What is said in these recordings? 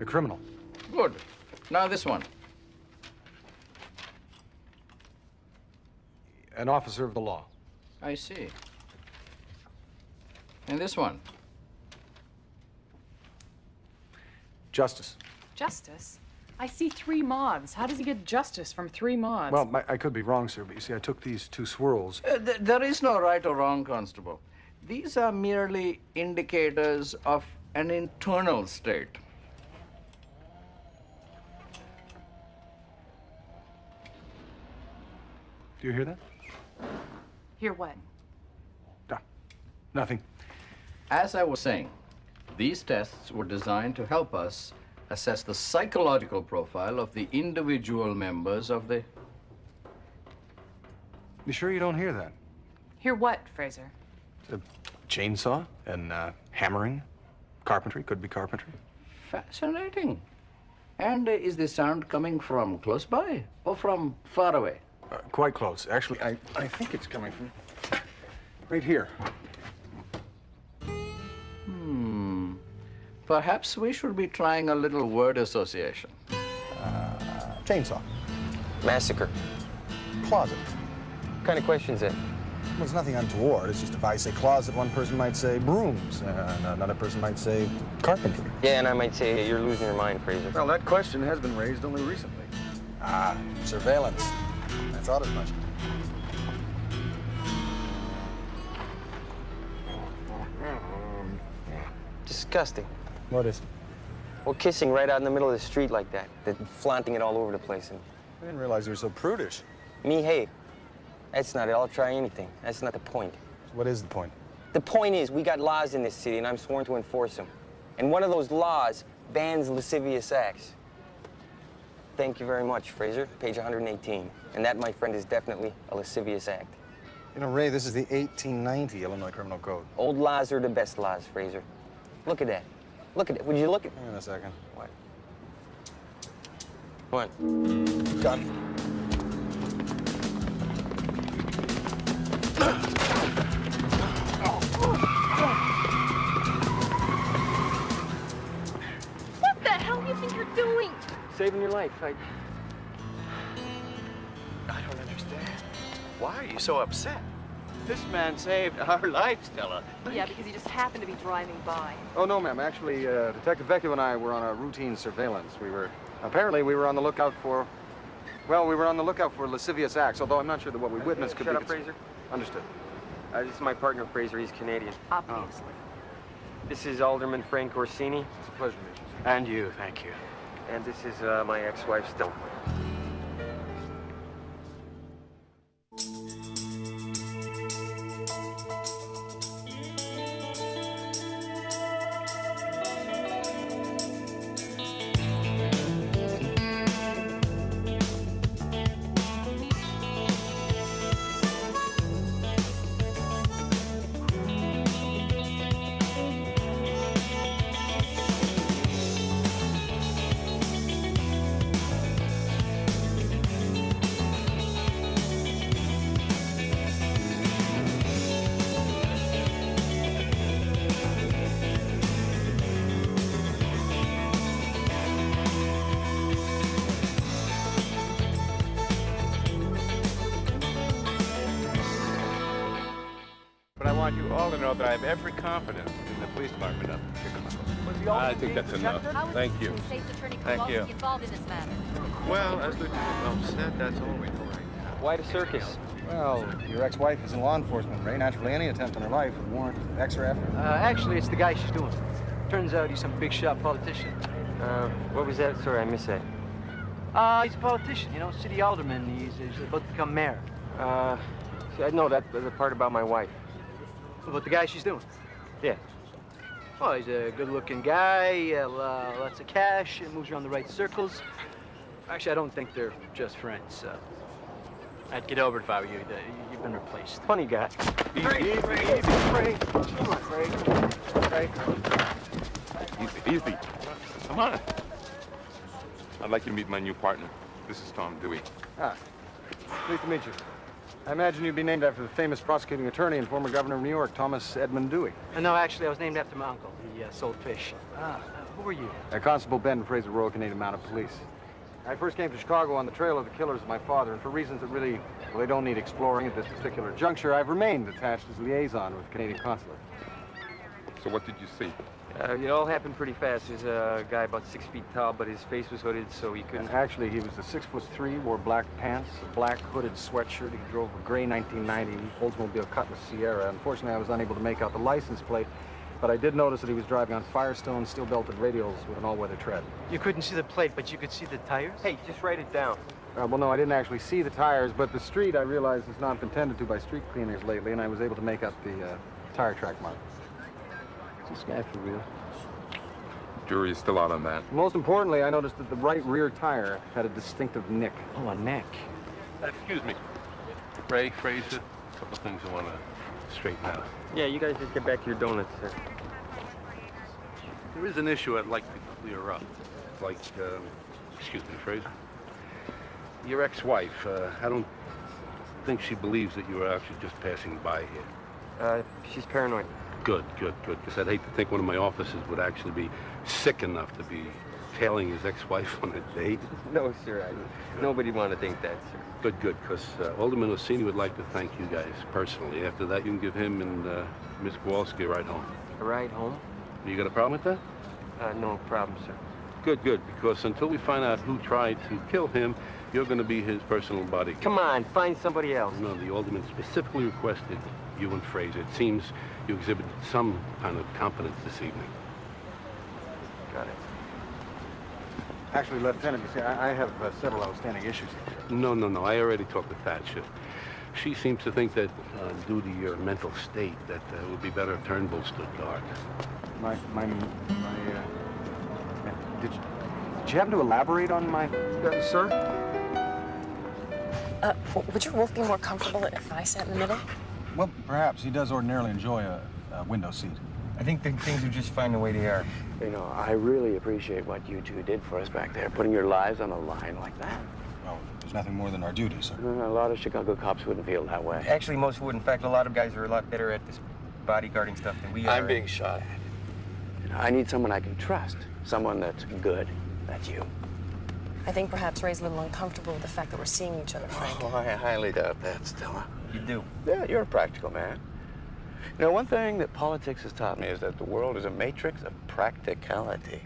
A criminal. Good. Now this one. An officer of the law. I see. And this one? Justice. Justice? I see 3 moths. How does he get justice from 3 moths? Well, I could be wrong, sir, but you see, I took these 2 swirls. There is no right or wrong, Constable. These are merely indicators of an internal state. Do you hear that? Hear what? No, nothing. As I was saying, these tests were designed to help us assess the psychological profile of the individual members of the... You sure you don't hear that? Hear what, Fraser? A chainsaw and hammering. Carpentry, could be carpentry. Fascinating. And is the sound coming from close by or from far away? Quite close. Actually, I think it's coming from right here. Perhaps we should be trying a little word association. Chainsaw. Massacre. Closet. What kind of question's that? Well, it's nothing untoward. It's just if I say closet, one person might say brooms, and another person might say carpentry. Yeah, and I might say you're losing your mind, Fraser. Well, that question has been raised only recently. Surveillance. I thought as much. Disgusting. What is? Well, kissing right out in the middle of the street like that. Then flaunting it all over the place. And I didn't realize you were so prudish. me, hey, that's not it. I'll try anything. That's not the point. What is the point? The point is, we got laws in this city, and I'm sworn to enforce them. And one of those laws bans lascivious acts. Thank you very much, Fraser. Page 118. And that, my friend, is definitely a lascivious act. You know, Ray, this is the 1890 Illinois Criminal Code. Old laws are the best laws, Fraser. Look at that. Look at it. Would you look at... Hang on a second. What? What? Gun. What the hell do you think you're doing? Saving your life. I don't understand. Why are you so upset? This man saved our life, Stella. Yeah, because he just happened to be driving by. Oh, no, ma'am. Actually, Detective Vecchio and I were on a routine surveillance. Apparently, we were on the lookout for, well, we were on the lookout for lascivious acts, although I'm not sure that what we witnessed could be... Shut up, Fraser. Understood. This is my partner, Fraser. He's Canadian. Obviously. This is Alderman Frank Orsini. It's a pleasure to meet you. And you, thank you. And this is my ex-wife, Stella. But I want you all to know that I have every confidence in the police department of Chicago. I think that's enough. How is Thank the you. State's Attorney Thank you. involved in this matter? Well, as Lieutenant Wells said, that's all we know right now. Why the circus? Well, your ex-wife is in law enforcement, Ray. Naturally, any attempt on her life would warrant extra effort. Actually, it's the guy she's doing. Turns out he's some big shot politician. What was that? Sorry, I missed that. He's a politician, you know, city alderman. He's about to become mayor. See, I know that the part about my wife. About the guy she's doing. Yeah. Well, he's a good-looking guy, lots of cash, moves around the right circles. Actually, I don't think they're just friends. I'd get over it if I were you. You've been replaced. Funny guy. Easy. Come on, Frank. Easy. Come on. I'd like you to meet my new partner. This is Tom Dewey. Pleased to meet you. I imagine you'd be named after the famous prosecuting attorney and former governor of New York, Thomas Edmund Dewey. No, actually, I was named after my uncle. He sold fish. Who are you? Constable Ben Fraser, Royal Canadian Mounted Police. I first came to Chicago on the trail of the killers of my father, and for reasons that really, well, they don't need exploring at this particular juncture, I've remained attached as liaison with the Canadian consulate. So what did you see? It all happened pretty fast. There's a guy about 6 feet tall, but his face was hooded, so he couldn't... And actually, he was a 6'3", wore black pants, a black hooded sweatshirt. He drove a gray 1990 Oldsmobile Cutlass Sierra. Unfortunately, I was unable to make out the license plate, but I did notice that he was driving on Firestone steel-belted radials with an all-weather tread. You couldn't see the plate, but you could see the tires? Hey, just write it down. Well, no, I didn't actually see the tires, but the street, I realized, has not been tended to by street cleaners lately, and I was able to make out the tire track mark. Is this guy for real? Jury is still out on that. Most importantly, I noticed that the right rear tire had a distinctive nick. Oh, a neck. Excuse me. Ray, Fraser, a couple of things I want to straighten out. Yeah, you guys just get back to your donuts, sir. There is an issue I'd like to clear up. Like, excuse me, Fraser. Your ex-wife, I don't think she believes that you were actually just passing by here. She's paranoid. Good, good, good. Because I'd hate to think one of my officers would actually be sick enough to be tailing his ex-wife on a date. No, sir. Nobody want to think that, sir. Good, good. Because Alderman Orsini would like to thank you guys personally. After that, you can give him and Miss Kowalski a ride home. A ride home? You got a problem with that? No problem, sir. Good, good. Because until we find out who tried to kill him, you're going to be his personal bodyguard. Come on, find somebody else. No, the Alderman specifically requested you and Fraser. It seems you exhibited some kind of competence this evening. Got it. Actually, Lieutenant, you see, I have several outstanding issues. No, no, no. I already talked to Thatcher. She seems to think that due to your mental state, that it would be better if Turnbull stood guard. Did you happen to elaborate on my, sir? Would your wolf be more comfortable if I sat in the middle? Well, perhaps. He does ordinarily enjoy a window seat. I think things are just fine the way they are. You know, I really appreciate what you two did for us back there, putting your lives on the line like that. Well, there's nothing more than our duty, sir. A lot of Chicago cops wouldn't feel that way. Actually, most would. In fact, a lot of guys are a lot better at this bodyguarding stuff than we are. I'm being shot at. You know, I need someone I can trust, someone that's good. That's you. I think perhaps Ray's a little uncomfortable with the fact that we're seeing each other, Frank. Oh, I highly doubt that, Stella. You do? Yeah, you're a practical man. You know, one thing that politics has taught me is that the world is a matrix of practicality.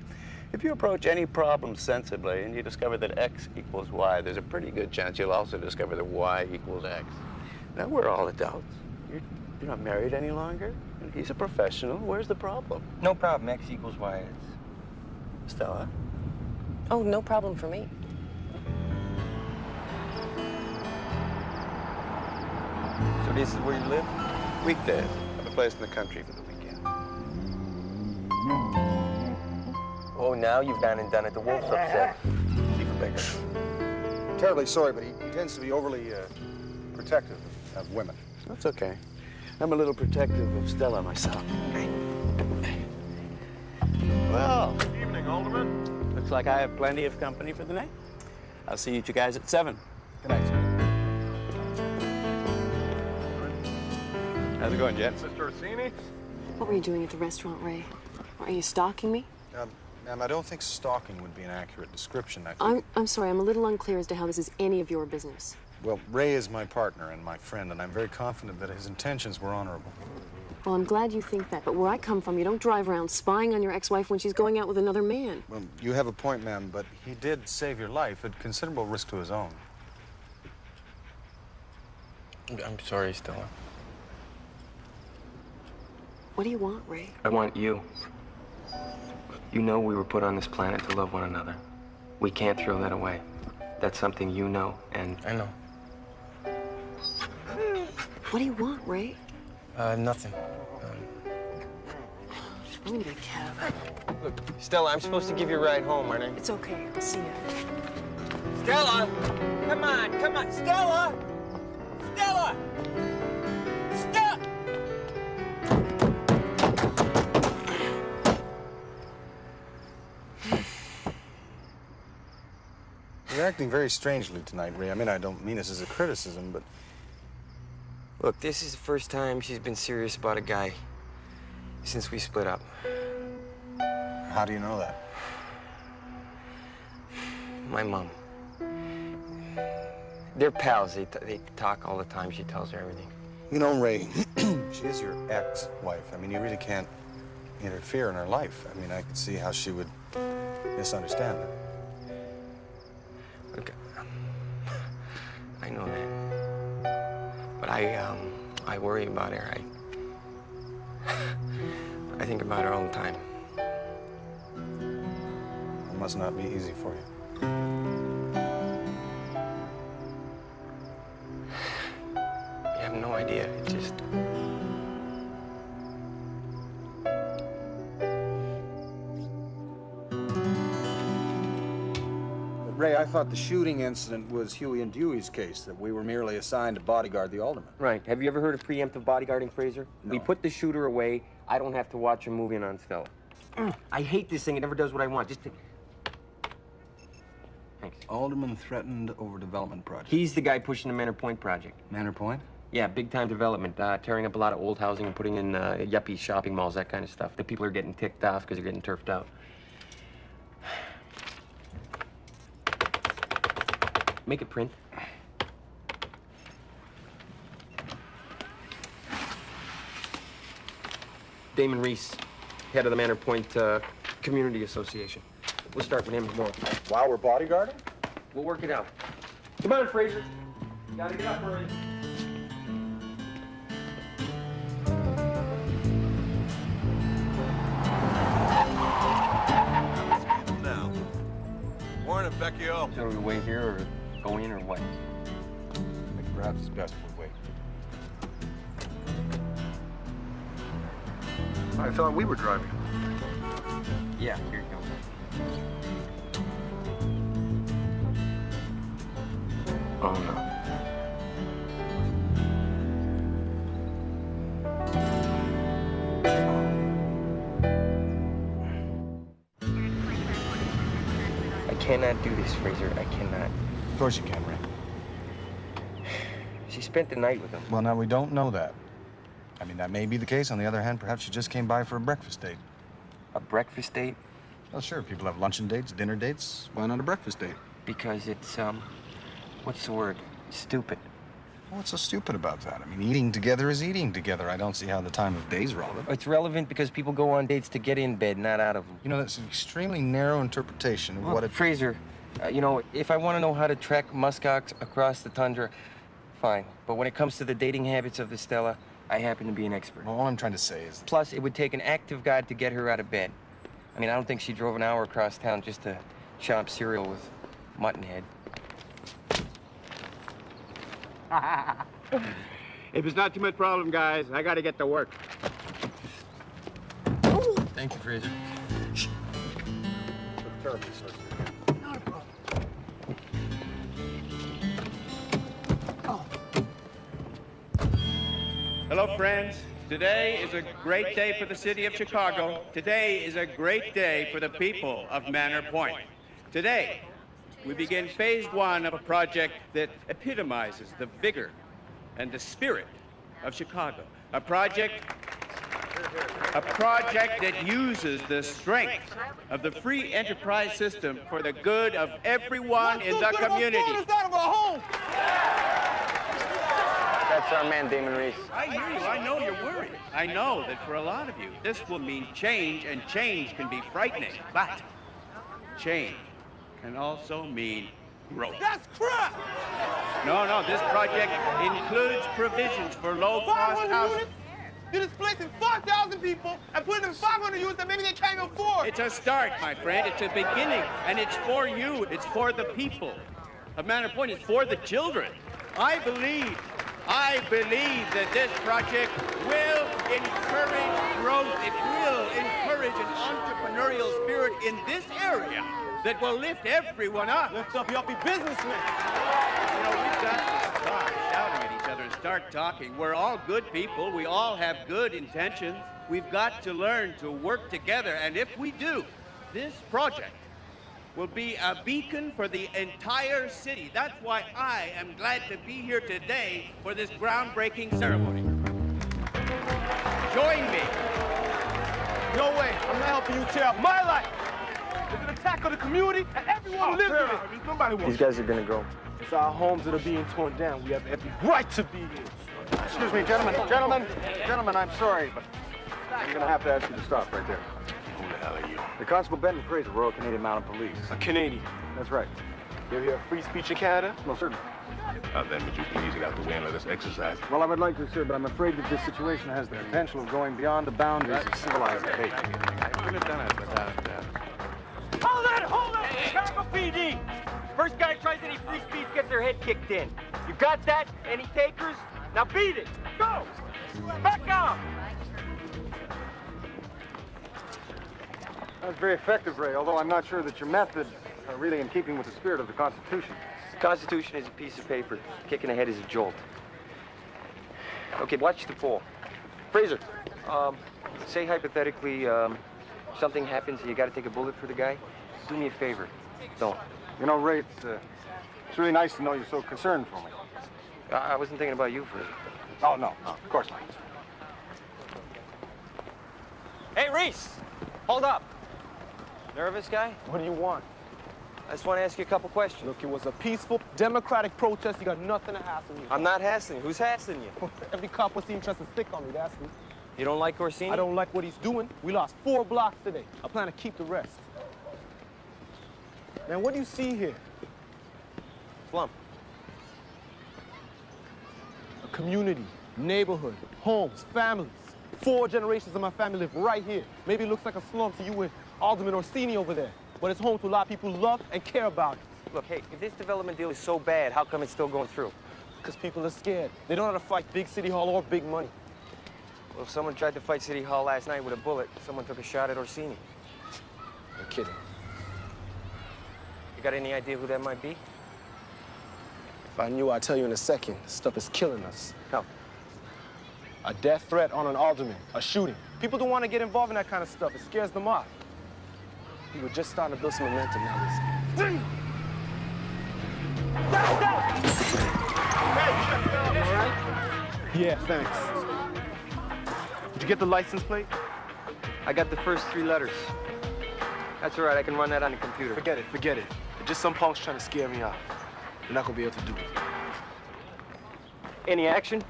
If you approach any problem sensibly and you discover that X equals Y, there's a pretty good chance you'll also discover that Y equals X. Now, we're all adults. You're not married any longer. He's a professional. Where's the problem? No problem. X equals Y. Stella? Oh, no problem for me. So this is where you live? Weekdays. I have a place in the country for the weekend. Oh, now you've gone and done it. The wolf's upset. Even bigger. Terribly sorry, but he tends to be overly protective of women. That's okay. I'm a little protective of Stella myself. Well, Good evening, Alderman. looks like I have plenty of company for the night. I'll see you two guys at 7. Good night, sir. How's it going, Jen? Mr. Orsini? What were you doing at the restaurant, Ray? Are you stalking me? Ma'am, I don't think stalking would be an accurate description. I think... I'm sorry, I'm a little unclear as to how this is any of your business. Well, Ray is my partner and my friend, and I'm very confident that his intentions were honorable. Well, I'm glad you think that, but where I come from, you don't drive around spying on your ex-wife when she's going out with another man. Well, you have a point, ma'am, but he did save your life at considerable risk to his own. I'm sorry, Stella. What do you want, Ray? I want you. You know we were put on this planet to love one another. We can't throw that away. That's something you know, and... I know. What do you want, Ray? Nothing. I'm gonna get a cab. Look, Stella, I'm supposed to give you a ride home, aren't I? It's okay. I'll see you. Stella! Come on, come on! Stella! Stella! Stella! You're acting very strangely tonight, Ray. I mean, I don't mean this as a criticism, but Look, this is the first time she's been serious about a guy since we split up. How do you know that? My mom. They're pals. They talk all the time. She tells her everything. You know, Ray, she is your ex-wife. I mean, you really can't interfere in her life. I mean, I could see how she would misunderstand it. Okay. I know that. But I worry about her. I think about her all the time. It must not be easy for you. You have no idea. It's just... Ray, I thought the shooting incident was Huey and Dewey's case, that we were merely assigned to bodyguard the alderman. Right. Have you ever heard of preemptive bodyguarding, Fraser? No. We put the shooter away. I don't have to watch him move in on Stella. I hate this thing. It never does what I want. Just take... Thanks. Alderman threatened overdevelopment project. He's the guy pushing the Manor Point project. Manor Point? Yeah, big-time development, tearing up a lot of old housing and putting in yuppie shopping malls, that kind of stuff. The people are getting ticked off because they're getting turfed out. Make it print. Damon Reese, head of the Manor Point Community Association. We'll start with him tomorrow. While we're bodyguarding? We'll work it out. Come on, Fraser. Gotta get up early. Now, Warren and Vecchio. So do we wait here or go in or what? I think perhaps it's best we wait. I thought we were driving. Yeah, here you go. Oh, no. I cannot do this, Fraser. I cannot. Of course you can, Ray. She spent the night with him. Well, now, we don't know that. I mean, that may be the case. On the other hand, perhaps she just came by for a breakfast date. A breakfast date? Well, sure. People have luncheon dates, dinner dates. Why not a breakfast date? Because it's, what's the word? Stupid. What's so stupid about that? I mean, eating together is eating together. I don't see how the time of day is relevant. It's relevant because people go on dates to get in bed, not out of them. You know, that's an extremely narrow interpretation of what it... Fraser, you know, if I want to know how to trek muskox across the tundra, fine. But when it comes to the dating habits of the Stella, I happen to be an expert. Well, all I'm trying to say is... Plus, it would take an act of God to get her out of bed. I mean, I don't think she drove an hour across town just to chomp cereal with Muttonhead. If it's not too much problem, guys, I gotta get to work. Thank you, Fraser. Not a problem. Hello, friends. Today is a great day for the city of Chicago. Today is a great day for the people of Manor Point. Today, we begin phase 1 of a project that epitomizes the vigor and the spirit of Chicago. A project that uses the strength of the free enterprise system for the good of everyone in the community. That's our man, Damon Reese. I hear you. I know you're worried. I know that for a lot of you, this will mean change, and change can be frightening. But change can also mean growth. That's crap! No, this project includes provisions for low-cost housing. You're displacing 5,000 people and putting in 500 units that maybe they can't afford. It's a start, my friend. It's a beginning, and it's for you. It's for the people of Manor Point. It's for the children. I believe that this project will encourage growth. It will encourage an entrepreneurial spirit in this area that will lift everyone up. Lift up your businessmen. You know, we've got to stop shouting at each other and start talking. We're all good people. We all have good intentions. We've got to learn to work together. And if we do, this project will be a beacon for the entire city. That's why I am glad to be here today for this groundbreaking ceremony. Join me. No way. I'm not helping you tear up my life. It's an attack on the community and everyone who lives in it. Somebody wants. These guys are gonna go. It's our homes that are being torn down. We have every right to be here. Excuse me, gentlemen, I'm sorry, but I'm gonna have to ask you to stop right there. Who the hell are you? The Constable Benton Fraser, Royal Canadian Mounted Police. A Canadian. That's right. You ever hear of free speech in Canada? Well, certainly. Then would you please get out the way and let us exercise? Well, I would like to, sir, but I'm afraid that this situation has the potential of going beyond the boundaries of civilized debate. I could have done it without Hold it! Chicago PD! First guy tries any free speech gets their head kicked in. You got that? Any takers? Now beat it! Go! Back up! That was very effective, Ray, although I'm not sure that your methods are really in keeping with the spirit of the Constitution. The Constitution is a piece of paper. Kicking ahead is a jolt. Okay, watch the fall. Fraser, say hypothetically, something happens and you gotta take a bullet for the guy. Do me a favor. Don't. You know, Ray, it's really nice to know you're so concerned for me. I wasn't thinking about you, Fraser. Oh, no, of course not. Hey, Reese! Hold up. Nervous guy? What do you want? I just want to ask you a couple questions. Look, it was a peaceful, democratic protest. You got nothing to hassle me. I'm not hassling you. Who's hassling you? Every cop was seen trying to stick on me, that's me. You don't like Orsini? I don't like what he's doing. We lost 4 blocks today. I plan to keep the rest. Man, what do you see here? Slum. A community, neighborhood, homes, families. 4 generations of my family live right here. Maybe it looks like a slum to you and Alderman Orsini over there, but it's home to a lot of people who love and care about it. Look, hey, if this development deal is so bad, how come it's still going through? Because people are scared. They don't know how to fight big city hall or big money. Well, if someone tried to fight City Hall last night with a bullet, someone took a shot at Orsini. You're kidding. You got any idea who that might be? If I knew, I'd tell you in a second. This stuff is killing us. How? A death threat on an alderman, a shooting. People don't want to get involved in that kind of stuff. It scares them off. We were just starting to build some momentum now. Yeah, thanks. Did you get the license plate? I got the first 3 letters. That's all right, I can run that on the computer. Forget it, forget it. Just some punks trying to scare me off. They're not gonna be able to do it. Any action?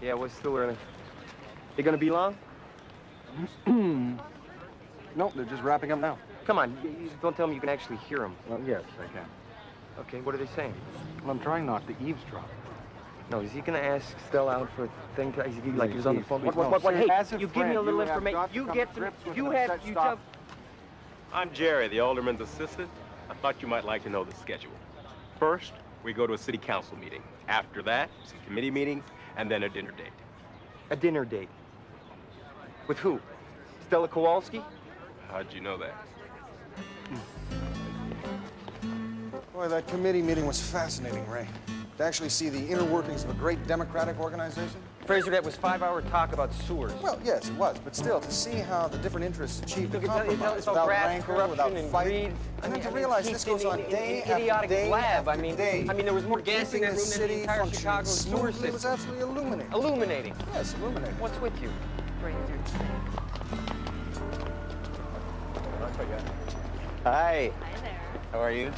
Yeah, well, it's still early. They gonna be long? Nope, they're just wrapping up now. Come on, don't tell me you can actually hear them. Well, yes, I can. Okay, what are they saying? Well, I'm trying not to eavesdrop. No, is he gonna ask Stella out for a thing? Is he like he was on the phone? What? Hey, As a you give friend, me a little you have information. got to You come get to some. grips with You an have. upset You stop. tell. I'm Jerry, the alderman's assistant. I thought you might like to know the schedule. First, we go to a city council meeting. After that, some committee meetings, and then a dinner date. A dinner date. With who? Stella Kowalski? How'd you know that? Boy, that committee meeting was fascinating, Ray. To actually see the inner workings of a great democratic organization. Fraser, that was 5-hour talk about sewers. Well, yes, it was, but still, to see how the different interests achieved a You can tell compromise it's all without graft, rancor, corruption, without and fight, greed. and then to realize this goes on day after idiotic day lab. after day. I mean, there was more gas in Keeping that the room than the city entire functioning Chicago sewer smoothly system. was absolutely illuminating. Illuminating. Yes, illuminating. What's with you? Hi. Hi there. How are you?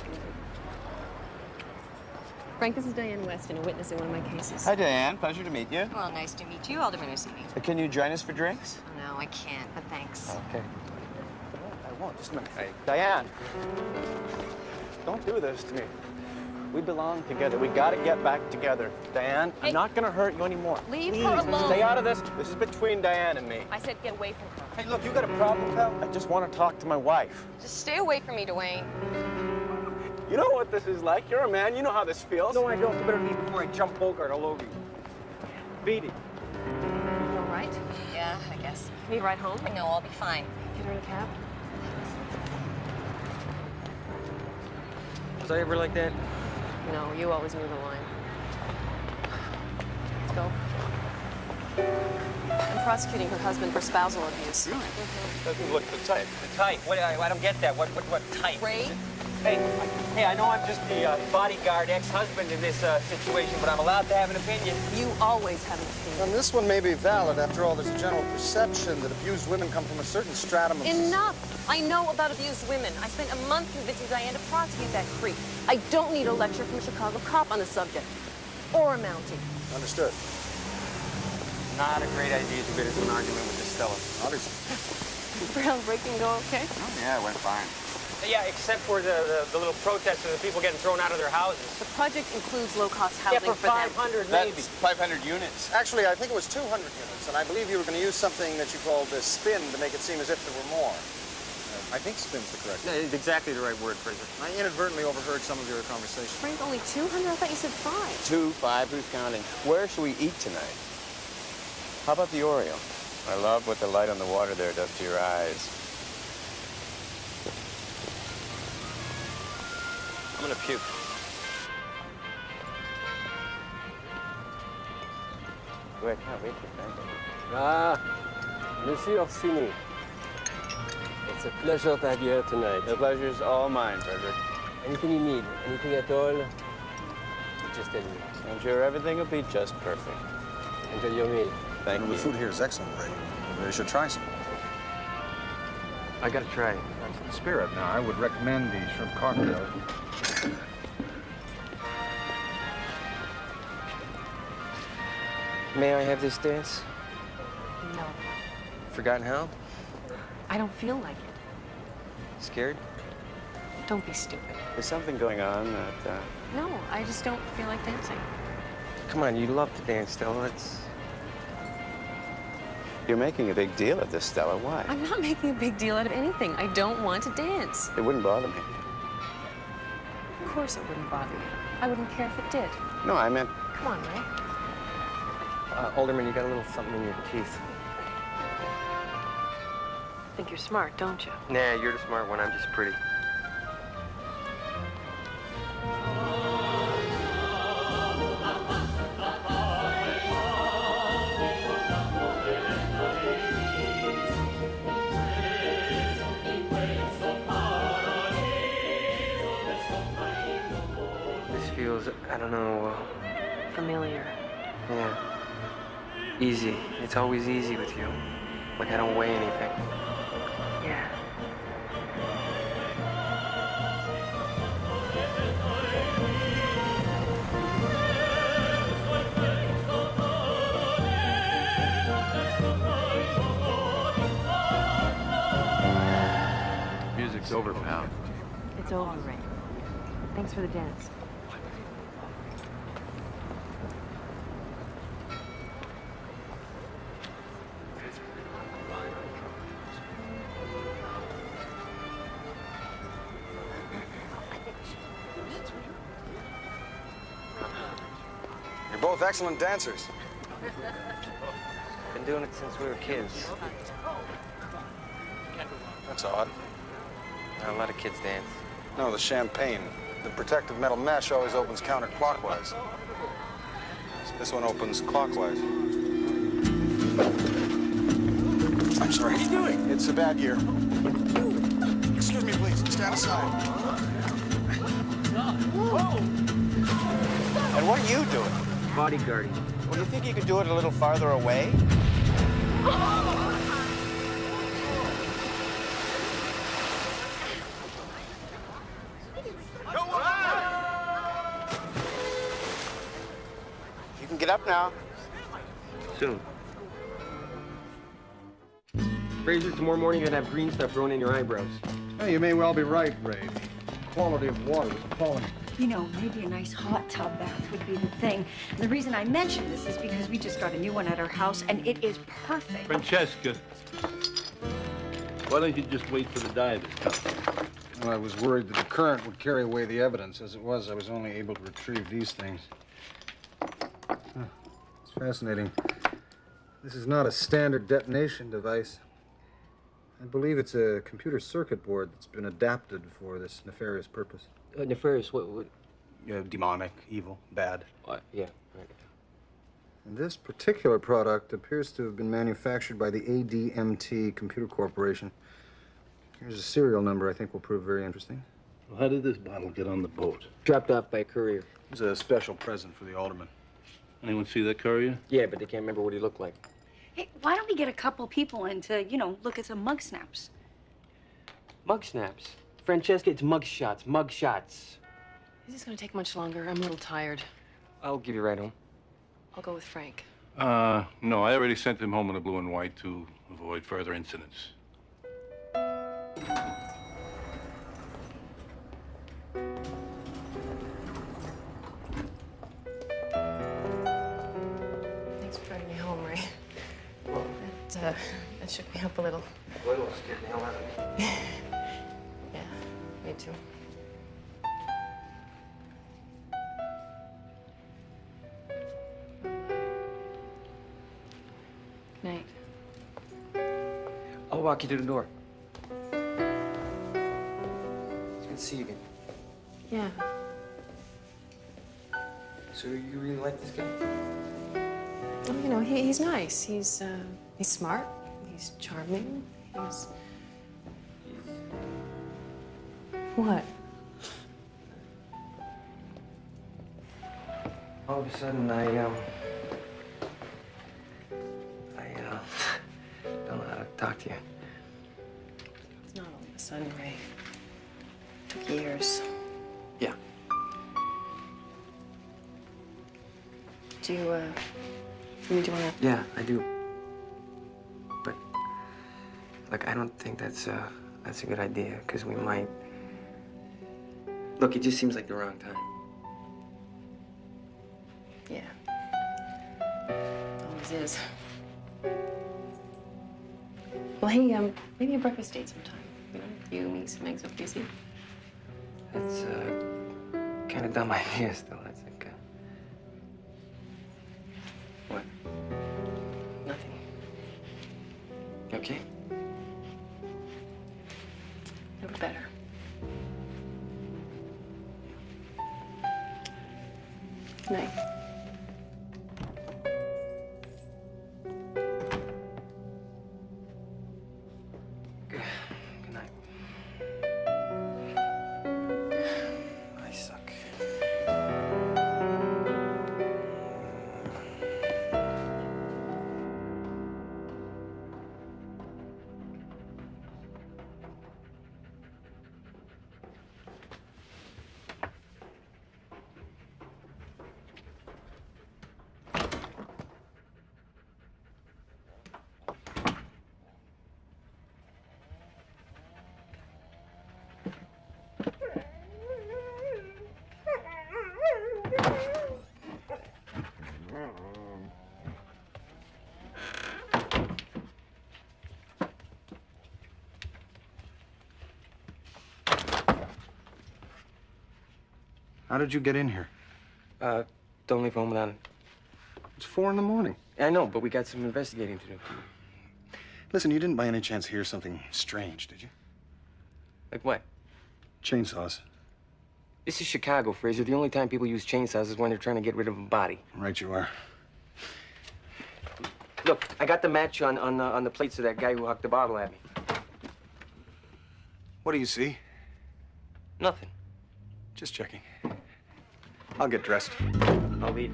Frank, this is Diane Weston, a witness in one of my cases. Hi, Diane. Pleasure to meet you. Well, nice to meet you, Alderman Orsini. Can you join us for drinks? No, I can't, but thanks. Okay. I won't, just a minute. Hey, Diane. Don't do this to me. We belong together. We gotta get back together. Diane, Hey. I'm not gonna hurt you anymore. Leave Please, her alone. Stay out of this. This is between Diane and me. I said get away from her. Hey, look, you got a problem, pal? I just want to talk to my wife. Just stay away from me, Dwayne. You know what this is like. You're a man. You know how this feels. No, I don't. You better leave before I jump Bogart all over you. Beat it. You all right? Yeah, I guess. Need a ride home? No, I'll be fine. Get her in a cab? Was I ever like that? No, you always knew the line. Let's go. I'm prosecuting her husband for spousal abuse. Really? Doesn't look the type. The type? What? I don't get that. What type? Ray? Hey, I know I'm just the bodyguard ex-husband in this situation, but I'm allowed to have an opinion. You always have an opinion. And this one may be valid. After all, there's a general perception that abused women come from a certain stratum of... Enough! I know about abused women. I spent a month convincing Diane to prosecute that creep. I don't need a lecture from a Chicago cop on the subject. Or a Mountie. Understood. Not a great idea to get into an argument with this Stella. Obviously. Groundbreaking go okay? Oh, yeah, it went fine. Yeah, except for the little protests and the people getting thrown out of their houses. The project includes low-cost housing for 500 maybe. That's 500 units. Actually, I think it was 200 units, and I believe you were going to use something that you called spin to make it seem as if there were more. I think spin's the correct word. It's exactly the right word, Fraser. I inadvertently overheard some of your conversation. Frank, only 200? I thought you said 5. 2, 5, who's counting? Where should we eat tonight? How about the Oriole? I love what the light on the water there does to your eyes. I'm gonna puke. Wait, I can't wait for Frank. Ah, Monsieur Orsini. It's a pleasure to have you here tonight. The pleasure's all mine, Frederick. Anything you need, anything at all, just tell me. I'm sure everything will be just perfect. Enjoy your meal. Thank you. The food here is excellent, Ray. You should try some. I gotta try it. That's the spirit. Now, I would recommend the shrimp cocktail. May I have this dance? No. Forgotten how? I don't feel like it. Scared? Don't be stupid. There's something going on that, No, I just don't feel like dancing. Come on, you love to dance, Stella. You're making a big deal of this, Stella. Why? I'm not making a big deal out of anything. I don't want to dance. It wouldn't bother me. Of course it wouldn't bother you. I wouldn't care if it did. No, I meant... Come on, Ray. Alderman, you got a little something in your teeth. Think you're smart, don't you? Nah, you're the smart one. I'm just pretty. This feels, I don't know, Familiar. yeah. Easy. It's always easy with you. Like I don't weigh anything. Yeah. Music's over, pal. It's over, Ray. Thanks for the dance. You're both excellent dancers. Been doing it since we were kids. That's odd. A lot of kids dance. No, the champagne. The protective metal mesh always opens counterclockwise. This one opens clockwise. I'm sorry. What are you doing? It's a bad year. Excuse me, please. Stand aside. Whoa! And what are you doing? Bodyguarding. Well, do you think you could do it a little farther away? You can get up now. Soon. Fraser, tomorrow morning you're gonna have green stuff growing in your eyebrows. Hey, you may well be right, Ray. The quality of water is appalling. You know, maybe a nice hot tub bath would be the thing. And the reason I mention this is because we just got a new one at our house, and it is perfect. Francesca, why don't you just wait for the divers to come? Well, I was worried that the current would carry away the evidence. As it was, I was only able to retrieve these things. Huh, it's fascinating. This is not a standard detonation device. I believe it's a computer circuit board that's been adapted for this nefarious purpose. Nefarious, what? Demonic, evil, bad. Yeah, right. And this particular product appears to have been manufactured by the ADMT Computer Corporation. Here's a serial number I think will prove very interesting. Well, how did this bottle get on the boat? Dropped off by a courier. It was a special present for the alderman. Anyone see that courier? Yeah, but they can't remember what he looked like. Hey, why don't we get a couple people in to, look at some mug snaps? Mug snaps. Francesca, it's mug shots. Mug shots. Is this gonna take much longer? I'm a little tired. I'll give you a ride home. I'll go with Frank. No, I already sent him home in the blue and white to avoid further incidents. Thanks for driving me home, Ray. That shook me up a little. A little scared the hell out of me. Yeah, me too. Good night. I'll walk you to the door. It's good to see you again. Yeah. So you really like this guy? Well, he's nice. He's smart. He's charming. He's... What? All of a sudden, I don't know how to talk to you. It's not all of a sudden, Ray. It took years. Yeah. Do you wanna... Yeah, I do. But, look, I don't think that's a good idea, because we might... Look, it just seems like the wrong time. Yeah. Always is. Well, hey, maybe a breakfast date sometime. You, me, some eggs with PC. That's kind of dumb idea still. That's like, what? Nothing. You okay? Never better. Good night. Good night. I suck. How did you get in here? Don't leave home without it. It's 4 in the morning. I know, but we got some investigating to do. Listen, you didn't by any chance hear something strange, did you? Like what? Chainsaws. This is Chicago, Fraser. The only time people use chainsaws is when they're trying to get rid of a body. Right you are. Look, I got the match on the plates of that guy who hucked the bottle at me. What do you see? Nothing. Just checking. I'll get dressed. I'll leave.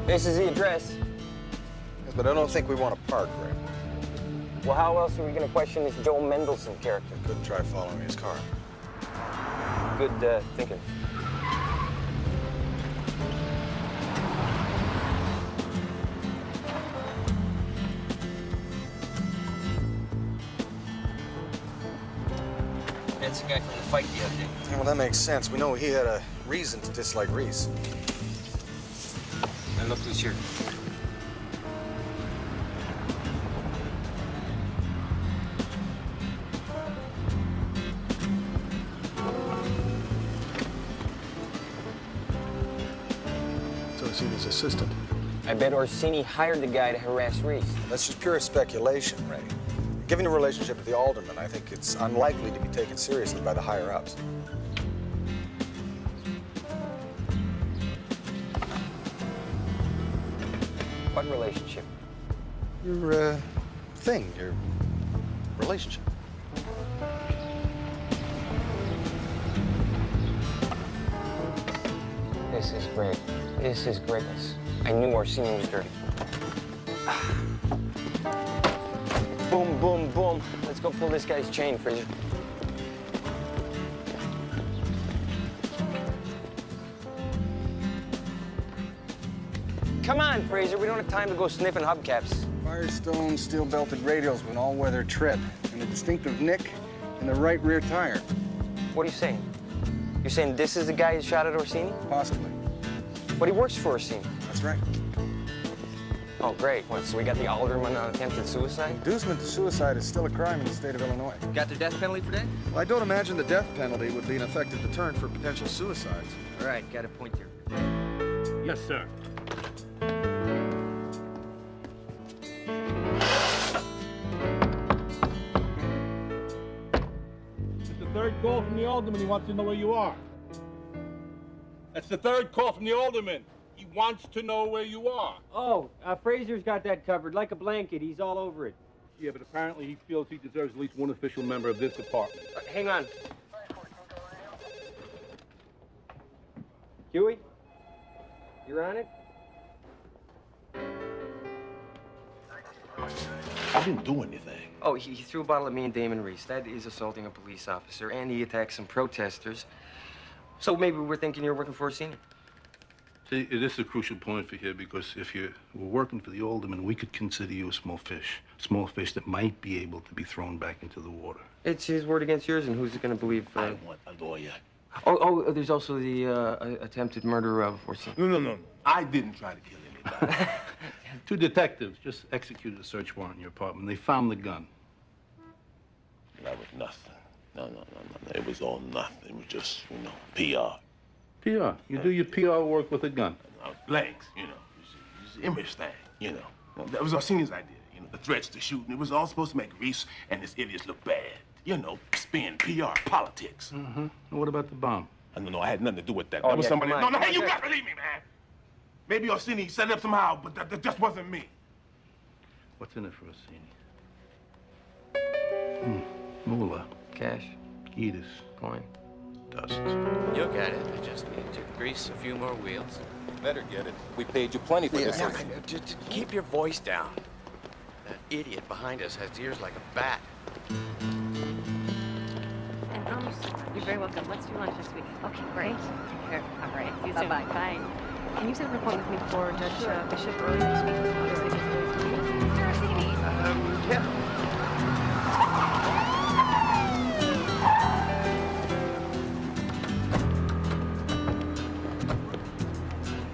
This is the address. Yes, but I don't think we want to park, Ray. Well, how else are we going to question this Joe Mendelson character? Couldn't try following his car. Good thinking. That's the guy from the fight the other day. Yeah, well, that makes sense. We know he had a reason to dislike Reese. And look who's here. So it's his assistant. I bet Orsini hired the guy to harass Reese. That's just pure speculation, Ray. Given your relationship with the alderman, I think it's unlikely to be taken seriously by the higher-ups. What relationship? Your, thing, your relationship. This is great. This is greatness. I knew Orsini was dirty. Boom, boom, boom. Let's go pull this guy's chain, Fraser. Come on, Fraser. We don't have time to go sniffing hubcaps. Firestone steel-belted radials with an all-weather tread and a distinctive nick in the right rear tire. What are you saying? You're saying this is the guy who shot at Orsini? Possibly. But he works for Orsini. That's right. Oh, great. What, so we got the alderman on attempted suicide? Inducement to suicide is still a crime in the state of Illinois. Got the death penalty for that? Well, I don't imagine the death penalty would be an effective deterrent for potential suicides. All right, got a point here. Yes, sir. It's the third call from the alderman. He wants to know where you are. That's the third call from the alderman. He wants to know where you are. Oh, Fraser's got that covered like a blanket. He's all over it. Yeah, but apparently he feels he deserves at least one official member of this department. Hang on. Huey? You're on it? I didn't do anything. Oh, he threw a bottle at me and Damon Reese. That is assaulting a police officer, and he attacked some protesters. So maybe we're thinking you're working for Orsini. See, this is a crucial point for here because if you were working for the alderman, we could consider you a small fish that might be able to be thrown back into the water. It's his word against yours, and who's going to believe? I want a lawyer. Oh, there's also the attempted murder of Orsini. No. I didn't try to kill anybody. Two detectives just executed a search warrant in your apartment. They found the gun. That was nothing. No. It was all nothing. It was just, PR. PR. You do your PR work with a gun. Legs, It's an image thing, That was Orsini's idea, the threats to shoot. And it was all supposed to make Reese and his idiots look bad. Spin, PR, politics. Mm-hmm. And what about the bomb? No, I had nothing to do with that. Oh, That was yeah, somebody. come on. No, hey, you gotta believe me, man. Maybe Orsini set it up somehow, but that just wasn't me. What's in it for Orsini? Moolah. Cash. Edis. Coin. Dust. You'll get it. I just need to grease a few more wheels. Better get it. We paid you plenty for this. Just keep your voice down. That idiot behind us has ears like a bat. And you're very welcome. Let's do lunch next week. Okay, great. Take care. All right. See you soon. Bye. Bye. Can you set an appointment with me for Judge Bishop early this week? Mr. Orsini. Yeah.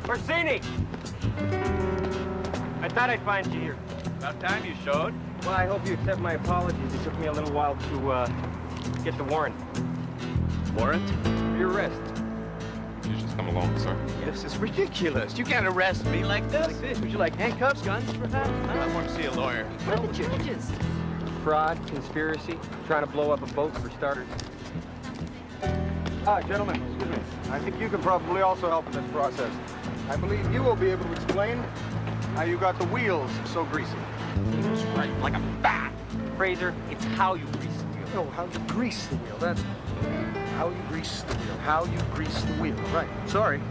Orsini! I thought I'd find you here. About time you showed. Well, I hope you accept my apologies. It took me a little while to get the warrant. Warrant? For your arrest. You just come along, sir. This is ridiculous. You can't arrest me like this. Like this? Would you like handcuffs, guns, perhaps? I want to see a lawyer. What are the charges? Fraud, conspiracy, trying to blow up a boat for starters. Gentlemen, excuse me. I think you can probably also help in this process. I believe you will be able to explain how you got the wheels so greasy. That's right, like a bat. Fraser, it's how you grease the wheel. No, how you grease the wheel. That's how you grease the wheel. How you grease the wheel. Right. Sorry.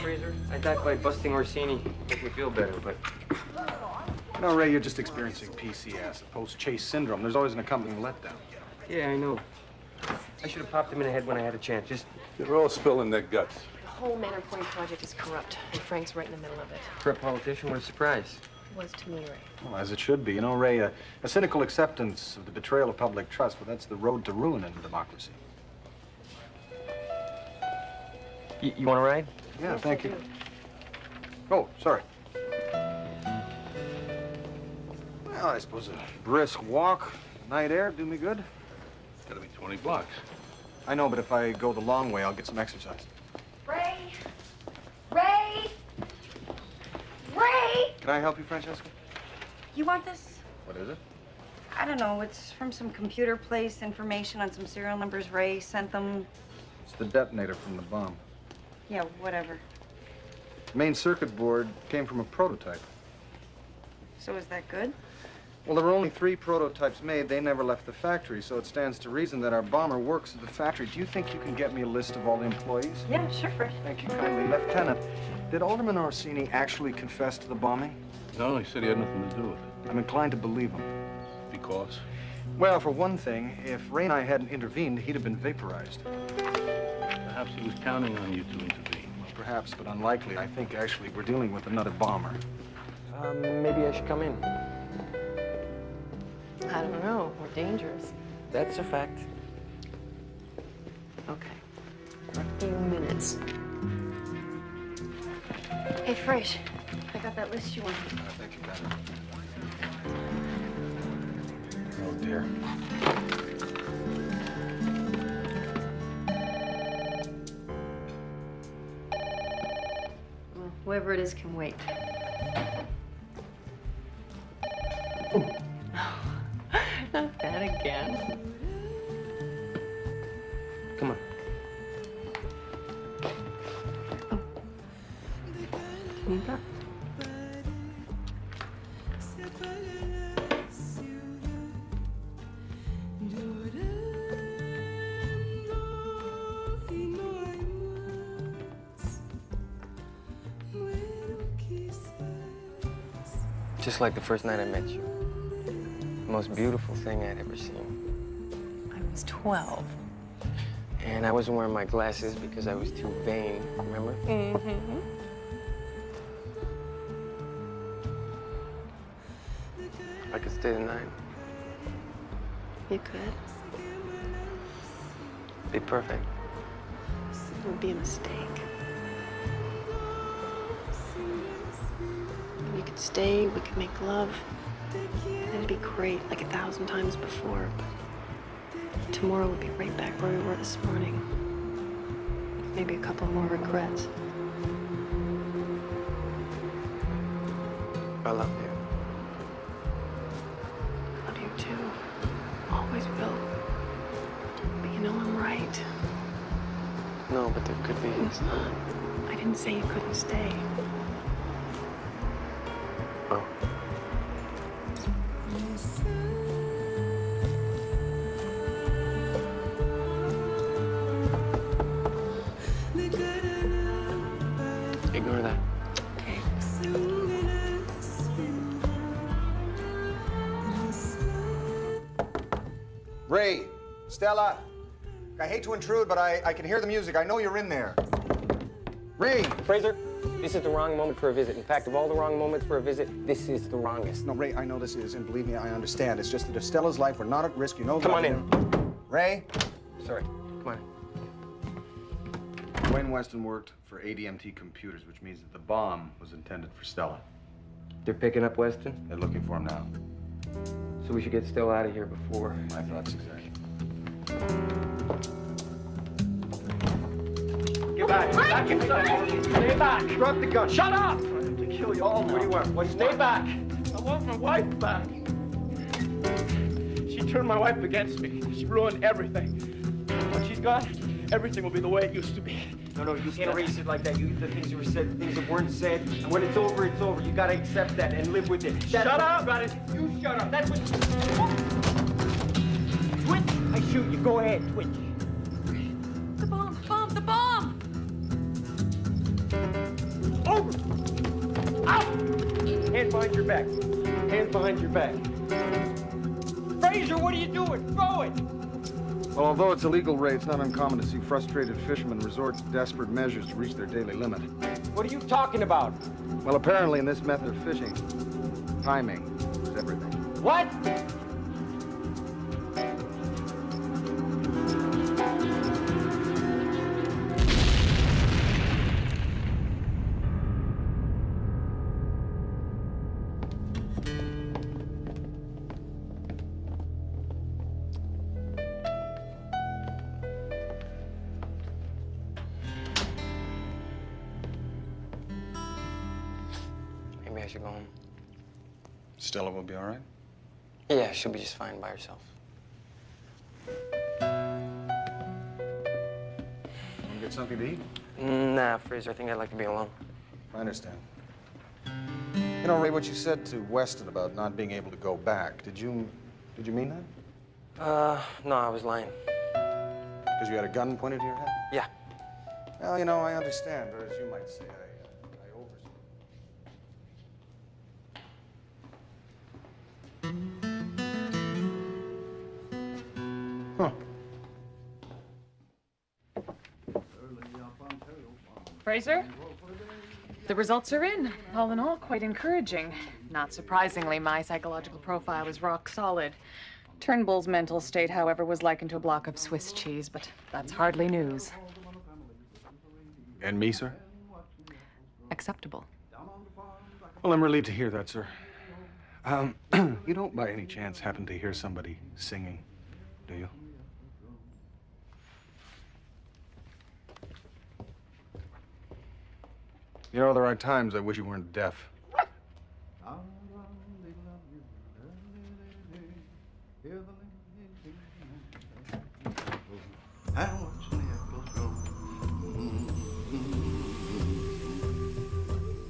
Fraser, I thought by busting Orsini make me feel better, but... No, Ray, you're just experiencing PCS, post-chase syndrome. There's always an accompanying letdown. Yeah, I know. I should have popped him in the head when I had a chance. They're all spilling their guts. The whole Manor Point project is corrupt, and Frank's right in the middle of it. For a politician, what a surprise. It was to me, Ray. Well, as it should be. You know, Ray, a cynical acceptance of the betrayal of public trust, but that's the road to ruin in democracy. You want to ride? Yeah, thank you. Oh, sorry. Well, I suppose a brisk walk, night air, do me good. It's gotta be 20 blocks. I know, but if I go the long way, I'll get some exercise. Ray! Ray! Ray! Can I help you, Francesca? You want this? What is it? I don't know. It's from some computer place, information on some serial numbers Ray sent them. It's the detonator from the bomb. Yeah, whatever. The main circuit board came from a prototype. So is that good? Well, there were only 3 prototypes made. They never left the factory, so it stands to reason that our bomber works at the factory. Do you think you can get me a list of all the employees? Yeah, sure, Fred. Thank you kindly. Lieutenant, did Alderman Orsini actually confess to the bombing? No, he said he had nothing to do with it. I'm inclined to believe him. Because? Well, for one thing, if Ray and I hadn't intervened, he'd have been vaporized. Perhaps he was counting on you to intervene. Well, perhaps, but unlikely. I think, actually, we're dealing with another bomber. Maybe I should come in. I don't know. We're dangerous. That's a fact. Okay. For a few minutes. Hey, Fresh, I got that list you wanted. Thank you, Captain. Oh, dear. Well, whoever it is can wait. Not that again. Come on. Nita. Just like the first night I met you. The most beautiful thing I'd ever seen. I was 12. And I wasn't wearing my glasses because I was too vain, remember? Mm-hmm. I could stay the night. You could. Be perfect. It would be a mistake. You could stay, we could make love. And it'd be great, like 1,000 times before. But tomorrow would be right back where we were this morning. Maybe a couple more regrets. I love you. I love you too. Always will. But you know I'm right. No, but there could be. It's not. I didn't say you couldn't stay. Oh. Ignore that. Okay. Ray, Stella, I hate to intrude, but I can hear the music. I know you're in there. Ray! Fraser, this is the wrong moment for a visit. In fact, of all the wrong moments for a visit, this is the wrongest. No, Ray, I know this is, and believe me, I understand. It's just that if Stella's life were not at risk, you know. Come on in. Ray? Sorry. Come on. Wayne Weston worked for ADMT Computers, which means that the bomb was intended for Stella. They're picking up Weston? They're looking for him now. So we should get Stella out of here before. My thoughts exactly. Get back. Back inside. Stay back. Drop the gun. Shut up. I'm trying to kill you all now. What do you want? What do you Stay want? back. I want my wife back. She turned my wife against me. She ruined everything. When she's gone, everything will be the way it used to be. No, you can't erase it like that. The things that were said, the things that weren't said. And when it's over, it's over. You gotta accept that and live with it. Shut up! You shut up. That's what. Twitch! I shoot you. Go ahead, twitch. The bomb! The bomb! Over! Out! Hands behind your back. Hands behind your back. Fraser, what are you doing? Throw it! Well, although it's illegal, Ray, it's not uncommon to see frustrated fishermen resort to desperate measures to reach their daily limit. What are you talking about? Well, apparently in this method of fishing, timing is everything. What? Maybe I should go home. Stella will be all right? Yeah, she'll be just fine by herself. Want to get something to eat? Nah, Fraser, I think I'd like to be alone. I understand. You know, Ray, what you said to Weston about not being able to go back, did you mean that? No, I was lying. Because you had a gun pointed to your head? Yeah. Well, you know, I understand, or as you might say, I overstood. Huh. Fraser? The results are in. All in all, quite encouraging. Not surprisingly, my psychological profile is rock solid. Turnbull's mental state, however, was likened to a block of Swiss cheese, but that's hardly news. And me, sir? Acceptable. Well, I'm relieved to hear that, sir. You don't by any chance happen to hear somebody singing, do you? You know, there are times I wish you weren't deaf.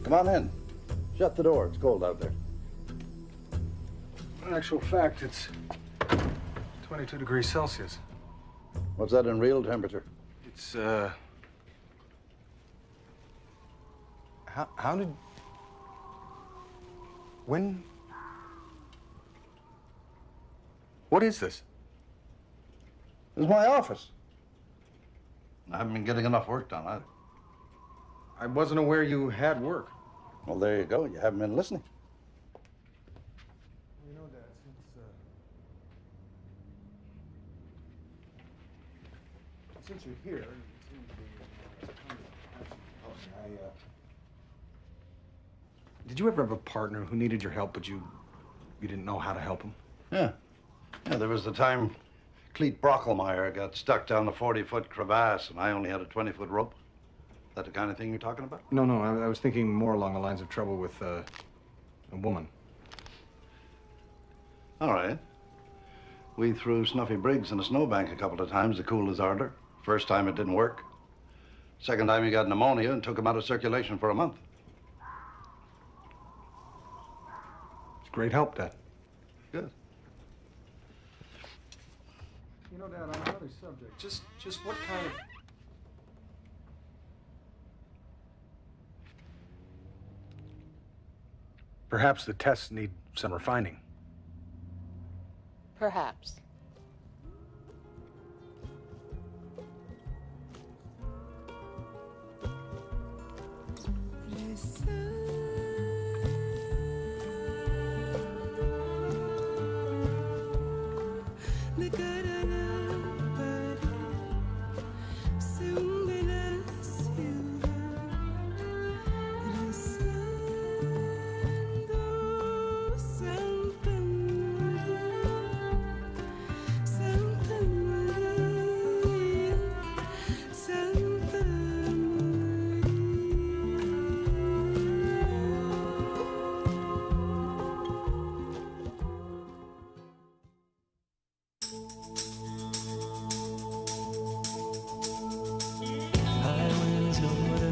Come on in. Shut the door. It's cold out there. In actual fact, it's 22 degrees Celsius. What's that in real temperature? It's, How did... When... What is this? This is my office. I haven't been getting enough work done either. I wasn't aware you had work. Well, there you go. You haven't been listening. You know, Dad, since you're here, it seems to be Did you ever have a partner who needed your help, but you didn't know how to help him? Yeah. Yeah, there was the time Cleet Brockelmeyer got stuck down a 40-foot crevasse, and I only had a 20-foot rope. Is that the kind of thing you're talking about? No, I was thinking more along the lines of trouble with a woman. All right. We threw Snuffy Briggs in a snowbank a couple of times to cool his ardor. First time it didn't work. Second time he got pneumonia and took him out of circulation for a month. It's great help, Dad. Good. You know, Dad, on another subject, just what kind of... Perhaps the tests need some refining. Perhaps.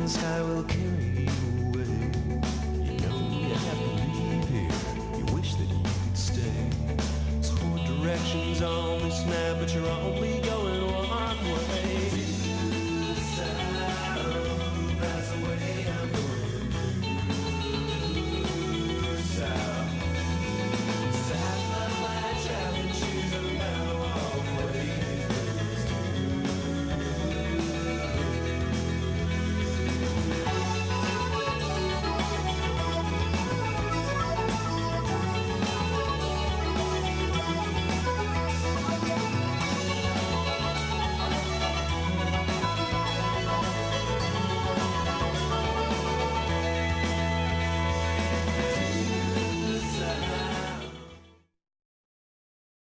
Sky will carry you away. You know you have to leave here. You wish that you could stay. There's 4 directions on this map, but you're only going